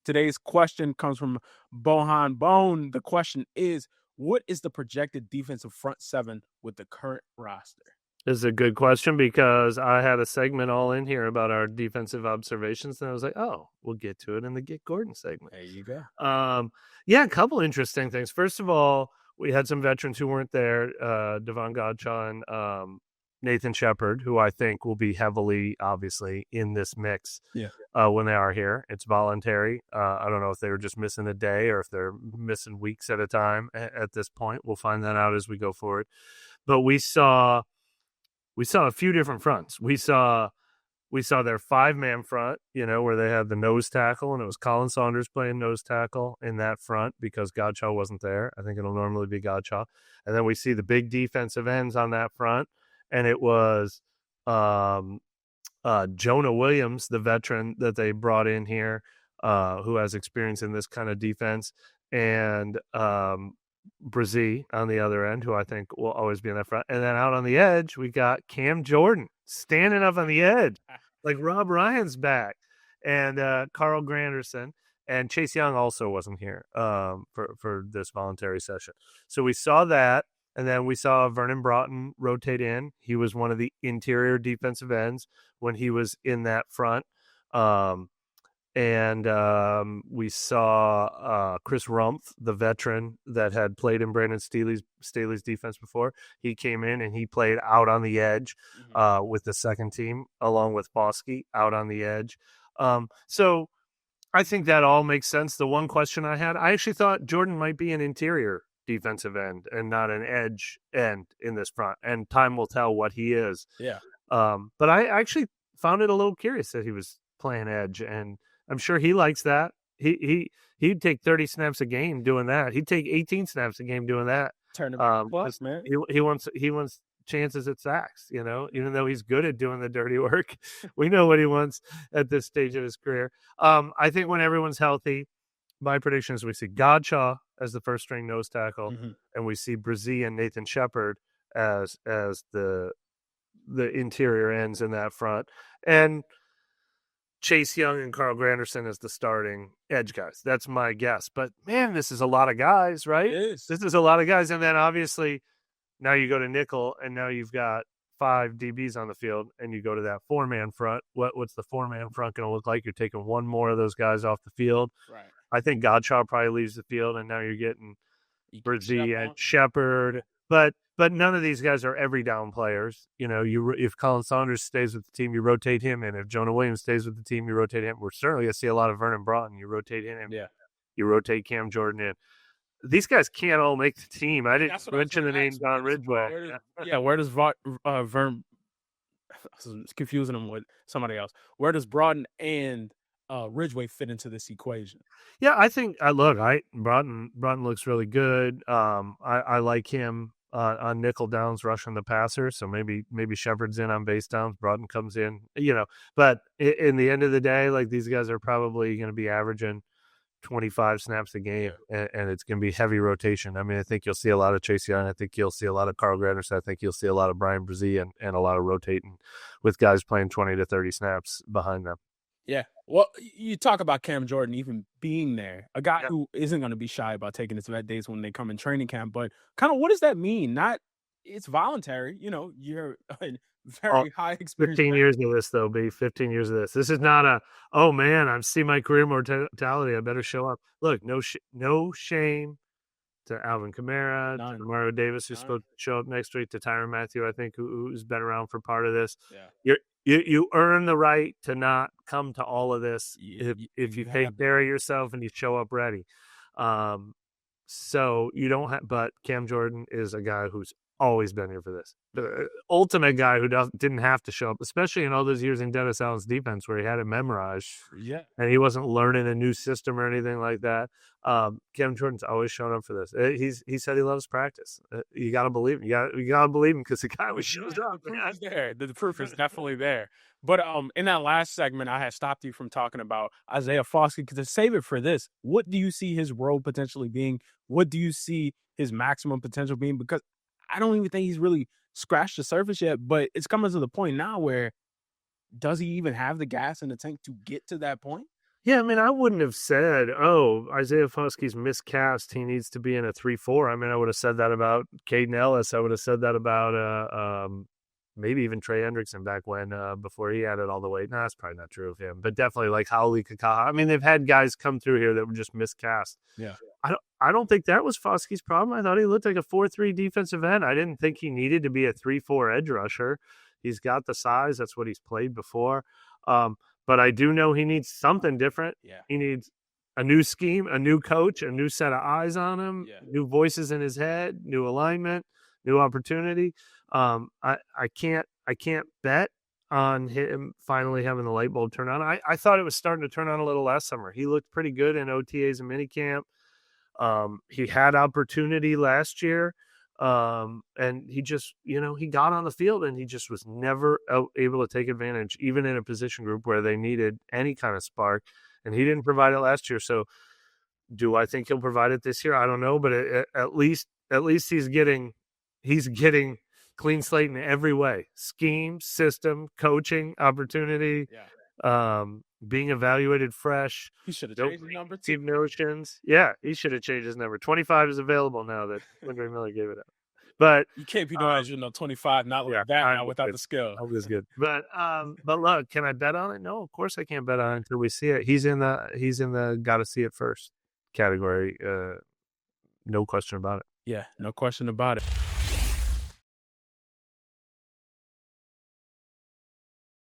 Today's question comes from Bohan Bone. The question is, what is the projected defensive front seven with the current roster? This is a good question because I had a segment all in here about our defensive observations, and I was like, oh, we'll get to it in the Get Gordon segment. There you go. Yeah, a couple interesting things. First of all, we had some veterans who weren't there, Devon Godchaux and Nathan Shepard, who I think will be heavily, obviously, in this mix when they are here. It's voluntary. I don't know if they were just missing a day or if they're missing weeks at a time at this point. We'll find that out as we go forward. But we saw a few different fronts. We saw their 5-man front, where they had the nose tackle, and it was Colin Saunders playing nose tackle in that front because Godchaux wasn't there. I think it'll normally be Godchaux. And then we see the big defensive ends on that front, and it was Jonah Williams, the veteran that they brought in here, who has experience in this kind of defense, and Brazee on the other end, who I think will always be in that front. And then out on the edge, we got Cam Jordan standing up on the edge, like Rob Ryan's back, and Carl Granderson. And Chase Young also wasn't here for this voluntary session. So we saw that, and then we saw Vernon Broughton rotate in. He was one of the interior defensive ends when he was in that front. And we saw Chris Rumpf, the veteran that had played in Brandon Staley's defense before. He came in and he played out on the edge with the second team, along with Bosky out on the edge. So I think that all makes sense. The one question I had, I actually thought Jordan might be an interior defensive end and not an edge end in this front. And time will tell what he is. Yeah. But I actually found it a little curious that he was playing edge, and I'm sure he likes that. He'd take 30 snaps a game doing that. He'd take 18 snaps a game doing that. Tournament plus, man. He wants chances at sacks, even though he's good at doing the dirty work. We know what he wants at this stage of his career. I think when everyone's healthy, my prediction is we see Godchaux as the first string nose tackle, and we see Brazee and Nathan Shepard as the interior ends in that front, and Chase Young and Carl Granderson as the starting edge guys. That's my guess. But, man, this is a lot of guys, right? It is. This is a lot of guys. And then, obviously, now you go to nickel, and now you've got 5 DBs on the field, and you go to that 4-man front. What's the 4-man front going to look like? You're taking one more of those guys off the field. Right. I think Godchaux probably leaves the field, and now you're getting Brazee and Shepard. But none of these guys are every down players. If Colin Saunders stays with the team, you rotate him in. If Jonah Williams stays with the team, you rotate him. We're certainly going to see a lot of Vernon Broughton. You rotate him in. Yeah. You rotate Cam Jordan in. These guys can't all make the team. I didn't mention the name Don Ridgway. Where does Vern? It's confusing him with somebody else. Where does Broughton and Ridgway fit into this equation? Yeah, I think Broughton looks really good. I like him on nickel downs rushing the passer, so maybe Shepard's in on base downs, Broughton comes in, but in the end of the day, like, these guys are probably going to be averaging 25 snaps a game, and it's going to be heavy rotation. I mean, I think you'll see a lot of Chase Young. I think you'll see a lot of Carl Granderson. I think you'll see a lot of Brian Brazee and a lot of rotating with guys playing 20 to 30 snaps behind them. Yeah. Well, you talk about Cam Jordan even being there, a guy who isn't going to be shy about taking his vet days when they come in training camp, but kind of what does that mean? It's voluntary, you're a very high experience. 15 years of this, though, B. 15 years of this. This is not oh, man, I see my career mortality, I better show up. Look, no shame to Alvin Kamara, to Mario Davis, who's supposed to show up next week, to Tyrann Mathieu, I think, who's been around for part of this. Yeah. You earn the right to not come to all of this if you take care of yourself and you show up ready. So you don't have, but Cam Jordan is a guy who's always been here for this. The ultimate guy who didn't have to show up, especially in all those years in Dennis Allen's defense where he had it memorized. Yeah. And he wasn't learning a new system or anything like that. Cam Jordan's always shown up for this. He said he loves practice. You got to believe him. You got to believe him because the guy always shows up. The proof is definitely there. But in that last segment, I had stopped you from talking about Isaiah Foskey, because to save it for this, what do you see his role potentially being? What do you see his maximum potential being? Because I don't even think he's really scratched the surface yet, but it's coming to the point now where does he even have the gas in the tank to get to that point? Yeah, I mean, I wouldn't have said, "Oh, Isaiah Foskey's miscast. He needs to be in a 3-4." I mean, I would have said that about Caden Ellis. I would have said that about maybe even Trey Hendrickson back when before he added all the weight. No, that's probably not true of him, but definitely like Hauli Kakaha. I mean, they've had guys come through here that were just miscast. Yeah. I don't think that was Foskey's problem. I thought he looked like a 4-3 defensive end. I didn't think he needed to be a 3-4 edge rusher. He's got the size. That's what he's played before. But I do know he needs something different. Yeah. He needs a new scheme, a new coach, a new set of eyes on him, new voices in his head, new alignment, new opportunity. I can't bet on him finally having the light bulb turn on. I thought it was starting to turn on a little last summer. He looked pretty good in OTAs and minicamp. He had opportunity last year. And he just, he got on the field and he just was never able to take advantage, even in a position group where they needed any kind of spark. And he didn't provide it last year. So do I think he'll provide it this year? I don't know, but at least he's getting clean slate in every way: scheme, system, coaching, opportunity. Yeah. Being evaluated fresh. He should have changed his number too. Notions. Yeah, he should have changed his number. 25 is available now that Quindray Miller gave it up. But you can't be doing 25, not like that now without the skill. That was good. But look, can I bet on it? No, of course I can't bet on it until we see it. He's in the gotta see it first category. No question about it. Yeah, no question about it.